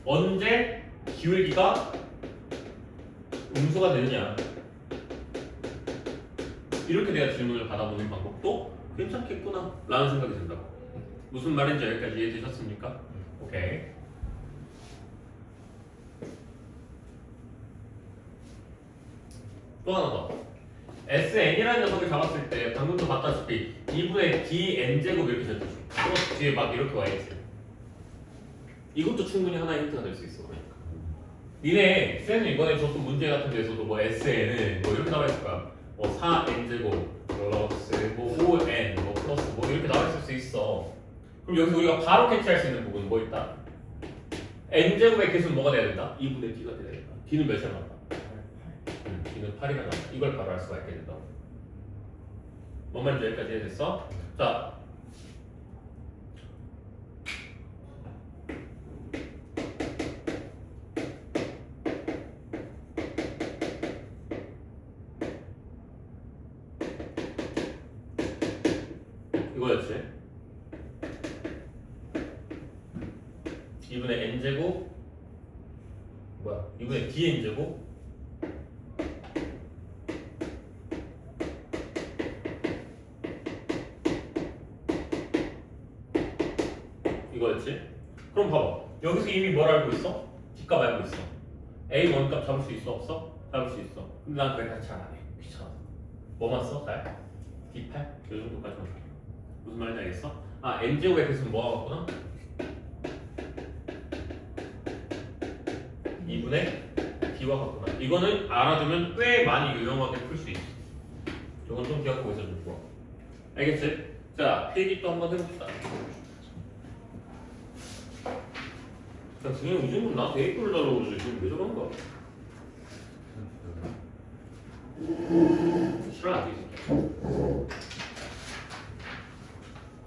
언제 기울기가 음수가 되느냐 이렇게 내가 질문을 받아보는 방법도 괜찮겠구나 라는 생각이 든다고. 무슨 말인지 여기까지 이해되셨습니까? 오케이. 또 하나 더. SN이라는 녀석을 잡았을 때 방금도 봤다시피 2분의 dn제곱 이렇게 됐죠. 플러스 뒤에 막 이렇게 와있지. 이것도 충분히 하나의 힌트가 될 수 있어. 그러니까 니네 쌤은 이번에 줬던 문제 같은 데서도 뭐 SN은 뭐 이렇게 나와 있을 거야. 뭐 4n제곱 플러스 뭐 5n 뭐 플러스 뭐 이렇게 나와 있을 수 있어. 그럼 여기서 우리가 바로 캐치할 수 있는 부분은 뭐 있다? n제곱의 개수는 뭐가 돼야 된다? 2분의 d가 돼야 된다. d는 몇이나 나왔다? d는 8이나 나왔다. 이걸 바로 알 수가 있게 된다고. 뭔 말인지 여기까지 이해됐어? 자, 이거였지? 2분의 n제곱 뭐야? 2분의 dn제곱 이거였지? 그럼 봐봐. 여기서 이미 뭘 알고 있어? D값 알고 있어. A 원값 잡을 수 있어? 없어? 잡을 수 있어. 근데 난 그걸 잘 안 해. 귀찮아서. 뭐만 써? 잘? D8? 요 정도까지만 해. 무슨 말인지 알겠어? 아, n제곱의 개수는 뭐가 같구나? 2분의 D와 같구나. 이거는 알아두면 꽤 많이 유용하게 풀 수 있어. 이건 좀 기억하고 있어도 좋아. 알겠지? 자, 필기 또 한번 해봅시다. 자, 그냥 이 정도 나한테 A꼴을 달라고 그러지. 지금 왜 저런 거야? 싫어하지, 이 새끼.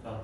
자.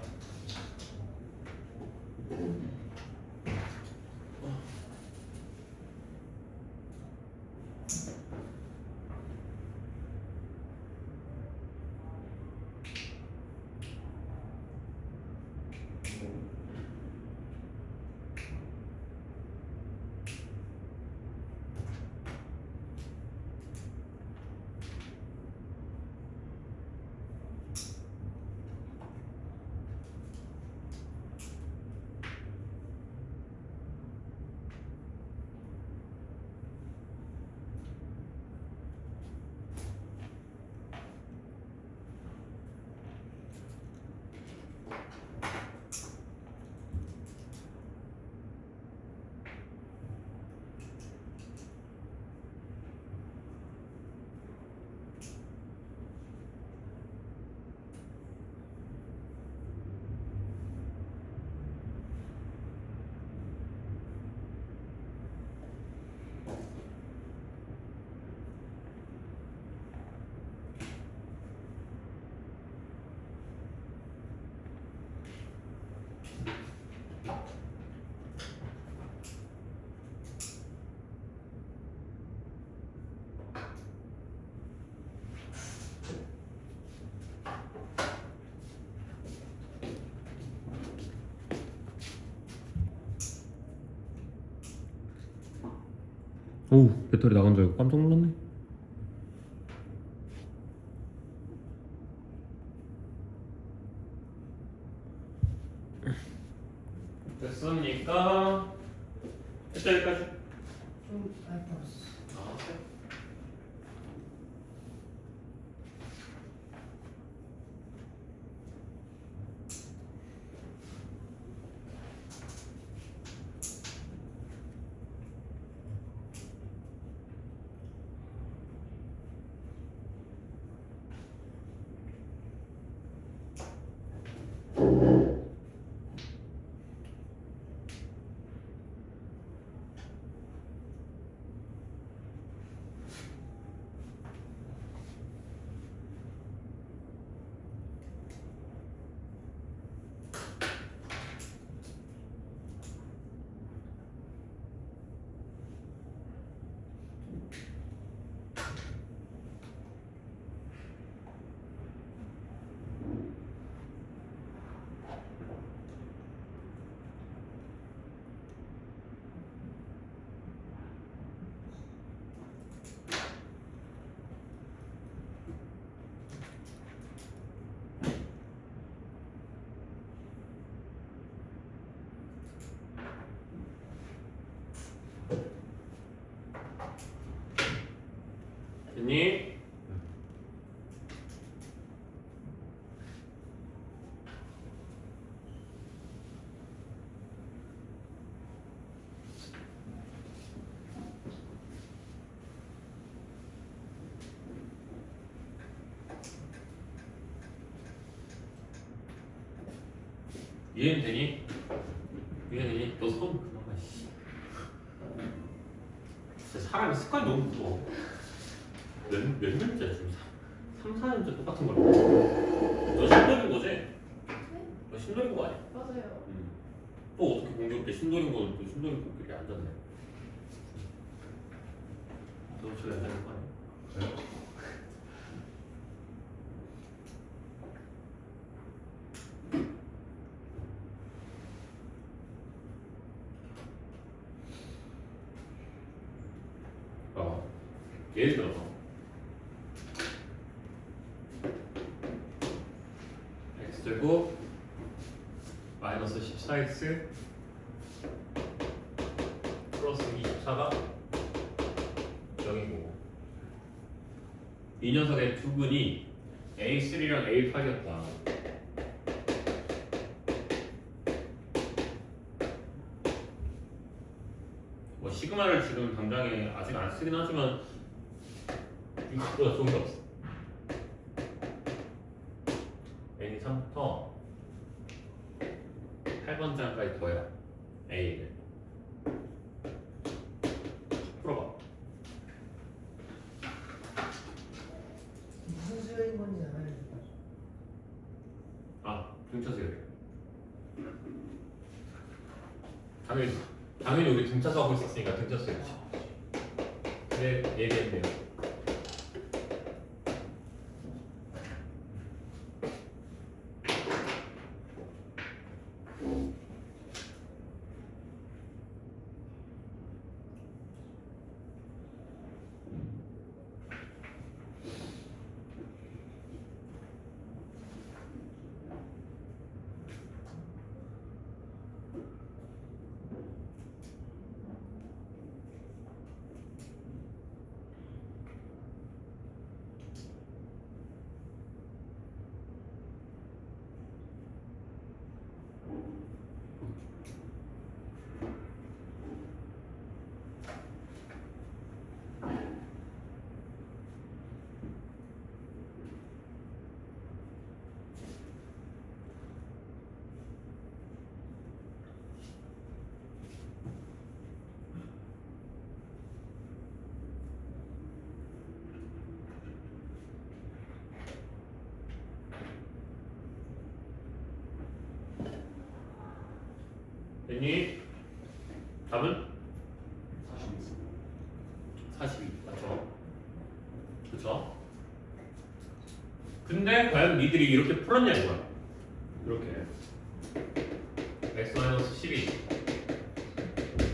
오, 배터리 나간 줄 알고 깜짝 놀랐네. 됐습니까? 됐다 여기까지. 좀 알았어. 아, 그래? 됐니? 이해는 되니? 이해되니? 너 손 그만 봐. 씨. 진짜 사람이 습관이 너무 무서워. 몇 년째 지금 3, 4년째 똑같은 걸. 너 신도린 거지? 너 신도린 거 아니야? 맞아요. 또 어떻게 공교롭게 신도린 거는 또 신도린 거끼리 앉았네. 너 저기 앉아있는 거 아니야? 저요? 예를 들어서 x제곱 마이너스 14x 플러스 24가 0이고 이 녀석의 두 근이 A3랑 A8이었다. 뭐 시그마를 지금 당장에 아직 안 쓰긴 하지만 이거보다 좋은 게 없어. n이 3부터 8번장까지 더해라. a를 풀어봐. 무슨 수요인 건지 알아야지. 아, 등차 수열이. 당연히 우리 등차수 하고 있었으니까 등차 수열이지. 근데 얘기했네요. 됐니? 답은? 42 맞죠? 그쵸? 근데 과연 니들이 이렇게 풀었냐 이거야. 이렇게 x-12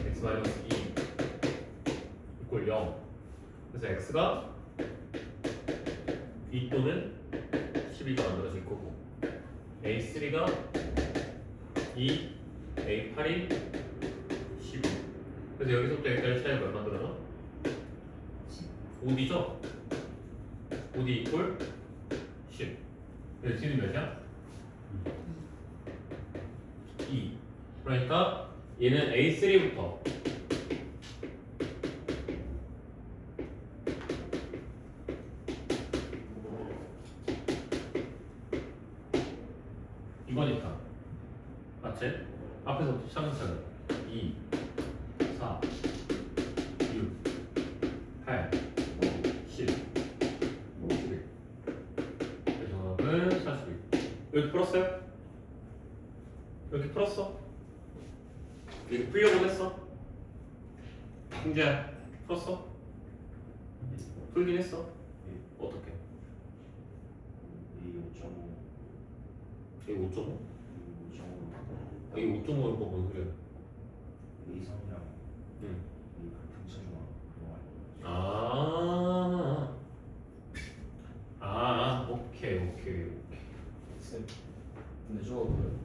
x-2 이꼴 0. 그래서 x가 2 또는 12가 만들어질 거고 a3가 2, a8이 12. 그래서 여기서부터 여기까지 차이가 얼마 만들어져? 5D죠? 5D 이퀄 10. 그래서 D는 몇이야? 2. 그러니까 얘는 A3부터 이거니까 맞지? 앞에서부터 차근차근 2, 4, 6, 8, 10, 11. 정답은 41. 여기 풀었어요? 여기 풀었어? 여기 풀려고 했어? 홍재야 풀었어? 풀긴 했어? 어떻게? 이 5.5 여기 5.5? 5.5 여기 5.5인 거 뭔 소리야? A3이랑 응. 이 같은 체중아 그거 알고 오케이. 쌤 근데 저거 그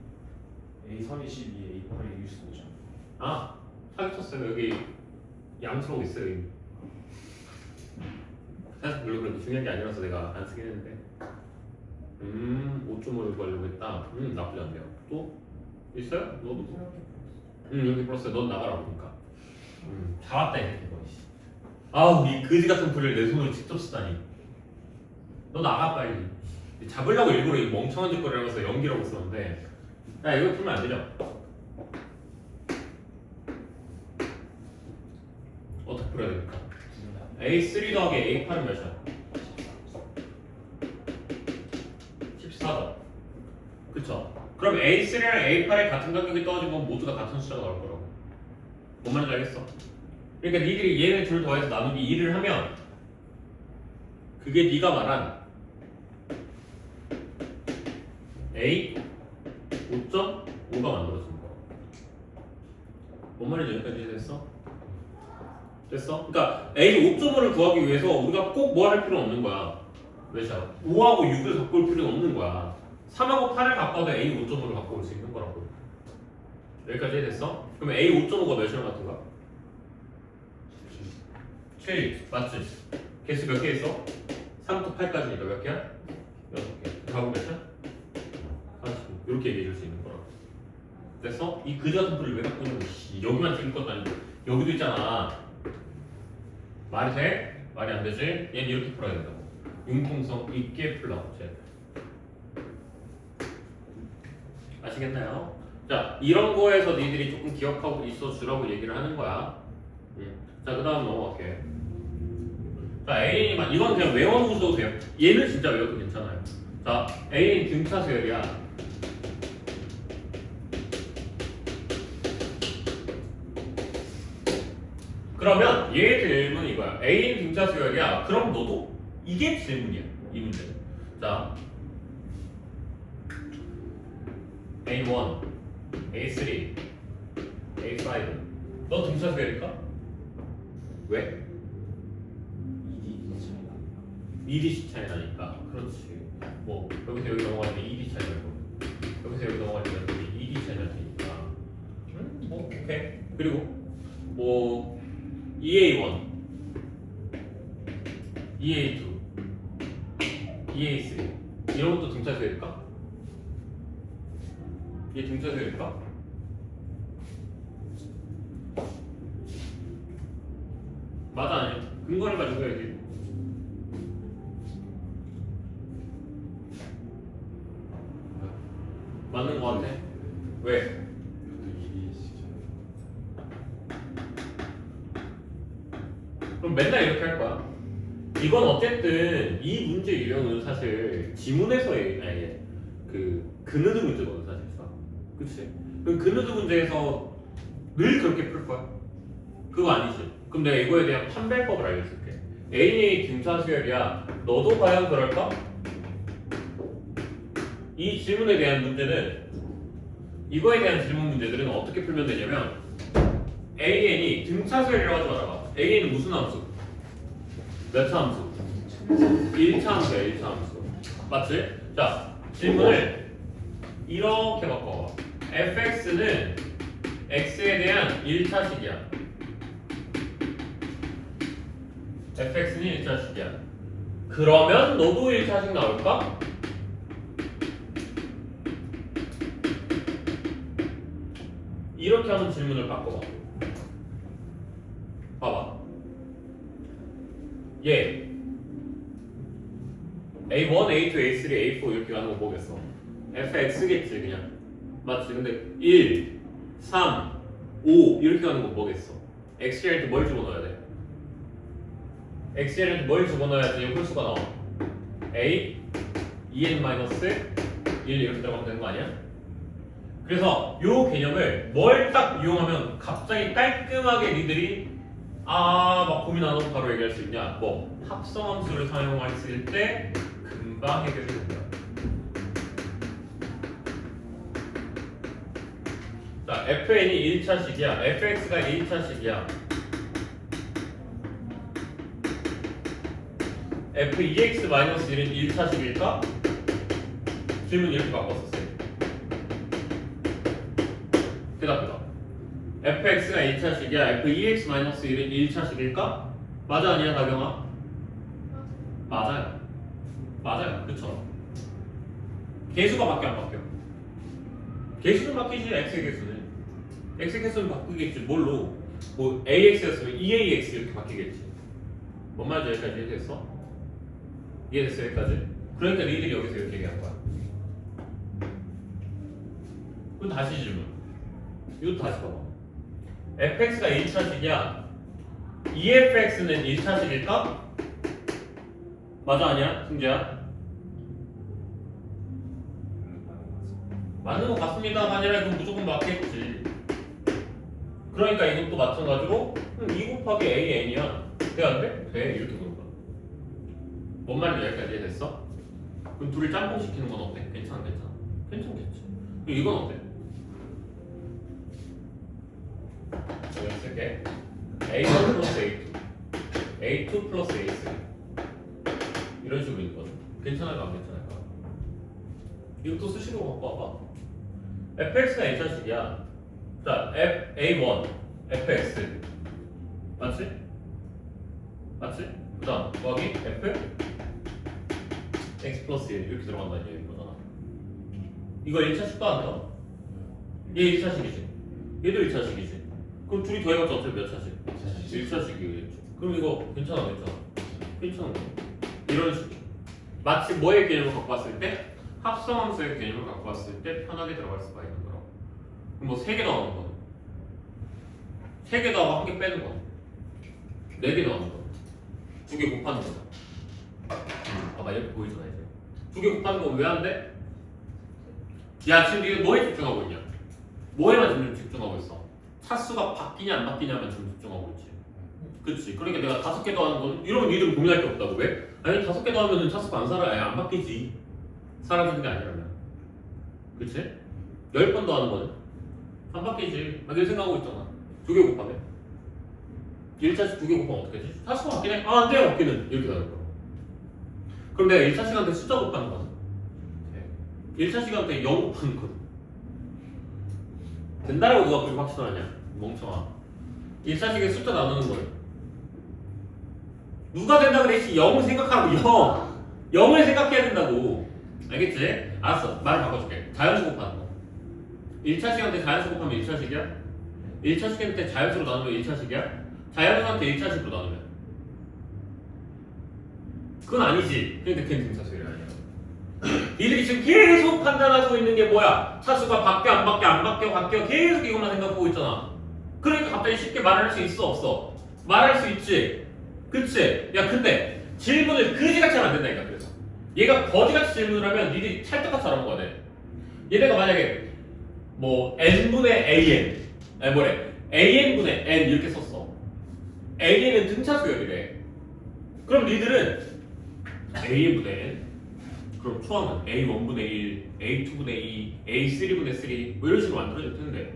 A3이 12, A8이 이길 수도 있잖아. 아 사기쳤어요. 여기 양수로 있어요. 여기. 사실 별로 그렇게 중요한 게 아니라서 내가 안 쓰긴 했는데 5.5를 구하려고 했다. 나쁘지 않네요. 또? 있어요? 너도? 여기 플러스 넌 나가라 보니까 잘왔다 이 새끼. 아우 이 거지 같은 풀을 내 손으로 직접 쓰다니. 너 나가 빨리. 잡으려고 일부러 이 멍청한 짓거리 하면서 연기라고 썼는데 야 이거 풀면 안 되죠? 어떻게 풀어야 됩니까? A3 더하기 A8은 몇이야? 14죠? 그쵸? 그럼 A3랑 A8의 같은 간격이 떨어지면 모두 다 같은 숫자가 나올 거라고. 뭔 말인지 알겠어? 그러니까 니들이 얘네 둘 더해서 나누기 2를 하면 그게 네가 말한 A 5.5가 만들어진 거야. 뭔 말인지 여기까지 됐어? 됐어? 그러니까 A 5.5를 구하기 위해서 우리가 꼭 뭐 할 필요는 없는 거야. 왜죠? 5하고 6을 갖고 올 필요는 없는 거야. 3하고 8을 갖고 와도 A 5.5를 갖고 올 수 있는 거라고. 여기까지 됐어? 그럼 A 5.5가 몇이랑 같은가? 7. 맞지? 개수 몇 개 있어? 3부터 8까지니까 몇 개야? 6개. 답은 몇이야? 35. 이렇게 얘기해 줄 수 있는 거라고. 됐어? 이 그지 같은 풀을 왜 갖고 오는 거야? 여기만 찍을 것도 아니고 여기도 있잖아. 말이 돼? 말이 안 되지? 얘는 이렇게 풀어야 된다고. 융통성 있게 풀라고. 아시겠나요? 자, 이런 거에서 니들이 조금 기억하고 있어 주라고 얘기를 하는 거야. 자, 그 다음 넘어갈게. 자, A만 이건 그냥 외워놓으셔도 돼요. 얘는 진짜 외워도 괜찮아요. 자, A는 등차 수열이야. 그러면 얘 질문 이거야. A는 등차 수열이야. 그럼 너도 이게 질문이야. 이 문제는. 자, A1, A3, A5. 너 등차 수열일까? 왜? 2D 차이 나니까. 그렇지. 뭐 여기서 여기 넘어가면 2D 차이 나고 여기서 여기 넘어가면 2D 차이 나니까. 뭐 오케이. 그리고 뭐 EA1, EA2, EA3 이런 것도 등차 수열일까? 얘 등차 수열일까? 맞아 아니야? 근거를 가지고 해야지. 맞는 거 같아. 왜? 그럼 맨날 이렇게 할 거야. 이건 어쨌든 이 문제 유형은 사실 지문에서의 아니 그 그느드 문제거든 사실상. 그치? 그럼 그느드 문제에서 늘 그렇게 풀 거야? 그거 아니지. 그럼 내가 이거에 대한 판별법을 알려줄게. A의 등차 수열이야. 너도 과연 그럴까? 이 질문에 대한 문제는 이거에 대한 질문 문제들은 어떻게 풀면 되냐면 AN이 등차 수열이라고 하지 말아봐. AN은 무슨 함수? 몇 차 함수? 1차 함수야 1차 함수 맞지? 자 질문을 이렇게 바꿔 fx는 x에 대한 1차식이야 fx는 1차식이야 그러면 너도 1차식 나올까? 이렇게 하면 질문을 바꿔봐 봐봐 얘 A1, A2, A3, A4 이렇게 가는 거 보겠어 fx겠지 그냥 맞지? 근데 1, 3, 5 이렇게 가는 거 뭐겠어? x자리한테 뭘 집어넣어야 돼? x자리한테 뭘 집어넣어야지 홀수가 나와 a, 2n-1 이렇게 들어가면 되는 거 아니야? 그래서 요 개념을 뭘 딱 이용하면 갑자기 깔끔하게 니들이 막 고민 안 하고 바로 얘기할 수 있냐? 뭐 합성함수를 사용했을 때 금방 해결이 된다. 자, fn이 1차식이야. fx가 1차식이야. f2x-1은 1차식일까? 질문 이렇게 바꿨었어요. 대답해봐. fx가 1차식이야. f2x-1은 1차식일까? 맞아 아니야 다경아? 맞아요. 맞아요. 그쵸? 개수가 바뀌어 안 바뀌어? 개수는 바뀌지. x의 개수는. x의 개수는 바뀌겠지. 뭘로? 뭐 ax였으면 eax 이렇게 바뀌겠지. 뭔 말인지 여기까지 이해됐어? 이해됐어 여기까지? 그러니까 니들이 여기서 이렇게 얘기한 거야. 그럼 다시 질문. 이것도 다시 봐봐. fx가 1차식이야. efx는 1차식일까? 맞아 아니야? 승재야? 맞는 것 같습니다가 아니라 이건 무조건 맞겠지. 그러니까 이것도 마찬가지로 2 곱하기 an이야. 돼 안 돼? 돼. 이렇게 보는 거야. 뭔 말인지 여기까지 이해됐어? 그럼 둘을 짬뽕 시키는 건 어때? 괜찮아. 괜찮겠지. 그럼 이건 어때? 여기 쓸게. A1 플러스 A2 A2 플러스 A3 이런 식으로 있는 거죠. 괜찮을까 안 괜찮을까? 이것도 수식으로 바꿔봐. fx가 1차식이야. 자, A1 fx 맞지? 맞지? 그 다음 더하기 f x 플러스 1 이렇게 들어간다는 얘기인 거잖아. 이거 1차식도 안 나와. 얘 1차식이지. 얘도 1차식이지. 그럼 둘이 더해봤자 어차피 몇 차식? 1차식이겠지. 그럼 이거 괜찮아. 괜찮은 거. 이런 식으로. 마치 뭐의 개념을 갖고 왔을 때? 합성함수의 개념을 갖고 왔을 때 편하게 들어갈 수가 있는 거라고. 그럼 뭐 3개 더하는 거. 3개 더하고 1개 빼는 거. 4개 더하는 거. 2개 곱하는 거. 아마 이렇게 보이잖아 이제. 2개 곱하는 거 왜 안 돼? 야 지금 네가 뭐에 집중하고 있냐? 뭐에만 지금 집중하고 있어? 차수가 바뀌냐 안 바뀌냐만 지금 집중하고 있지. 그치? 그러니까 내가 5개 더하는 건 이러면 니들은 고민할 게 없다고. 왜? 아니 5개 더하면 차수가 안 살아. 아니 안 바뀌지. 사라지는 게 아니라면. 그치? 10번 더하는 거는 안 바뀌지. 내 생각하고 있잖아. 2개 곱하면 1차식 2개 곱하면 어떻게 되지? 차수가 바뀌네? 안 돼! 바뀌는 이렇게 되는 거야. 그럼 내가 1차식한테 숫자 곱하는 거는 1차식한테 0 곱하는 거는 된다라고 누가 그렇게 확신하냐? 멍청아. 1차식에 숫자 나누는 거예요. 누가 된다 그랬지? 0을 생각하고 0을 생각해야 된다고. 알겠지? 알았어. 말을 바꿔줄게. 자연수 곱하는 거. 1차식한테 자연수 곱하면 1차식이야? 1차식한테 자연수로 나누면 1차식이야? 자연수한테 1차식으로 나누면? 그건 아니지. 그러니까 걔는 등차수열이 아니야. 니들이 지금 계속 판단하고 있는 게 뭐야? 차수가 바뀌어 계속 이것만 생각하고 있잖아. 그러니까 갑자기 쉽게 말할 수 있어 없어? 말할 수 있지. 그치? 야 근데 질문을 그지같이 하면 안 된다니까. 그래서 얘가 거지같이 질문을 하면 니들이 찰떡같이 알아본 거야. 얘네가 만약에 뭐 n분의 an 아니 뭐래 an분의 n 이렇게 썼어. an은 등차수열이래. 그럼 니들은 an분의 n 그럼 초항은 a1분의 1, a2분의 2, a3분의 3 뭐 이런 식으로 만들어질 텐데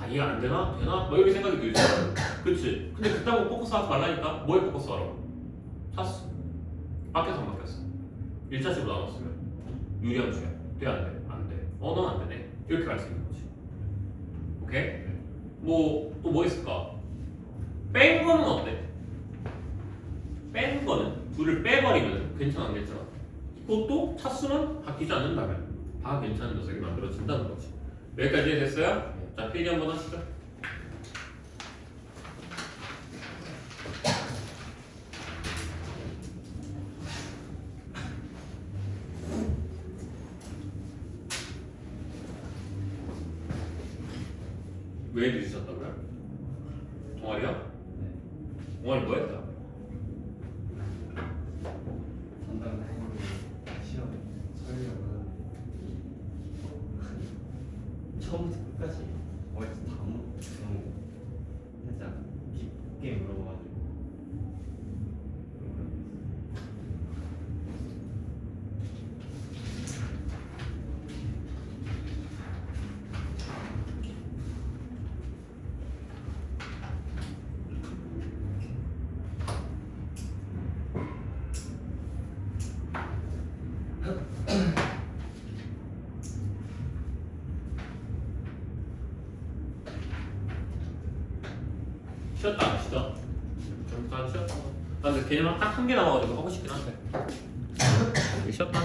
이해가 안 되나? 되나? 뭐 이렇게 생각이 들잖아. 그치? 근데 그딴 거 포커스 하지 말라니까? 뭐에 포커스 하라고? 탔어. 바뀌어서 안 바뀌었어. 1차식으로 나눴으면 유리함수야. 돼? 안 돼? 안 돼. 넌 안 되네. 이렇게 갈 수 있는 거지. 오케이? 뭐 또 뭐 있을까? 뺀 거는 어때? 뺀 거는 둘을 빼버리면 괜찮아 안 괜찮아? 그것도 차수는 바뀌지 않는다면 다 괜찮은 녀석이 만들어진다는 거지. 여기까지 이해됐어요? 자, 필기 한번 하시죠. 왜 늦으셨다고요? 동아리요? 네. 동아리 뭐 했다? 전담 행위 시험 설명은 처음부터 끝까지 어디서 다 너무 살짝 깊게 물어봐가지고 쉬었다 안 쉬죠? 잠깐 쉬었다. 나 근데 개념 딱 한 개 남아가지고 하고 싶긴 한데. 쉬었다.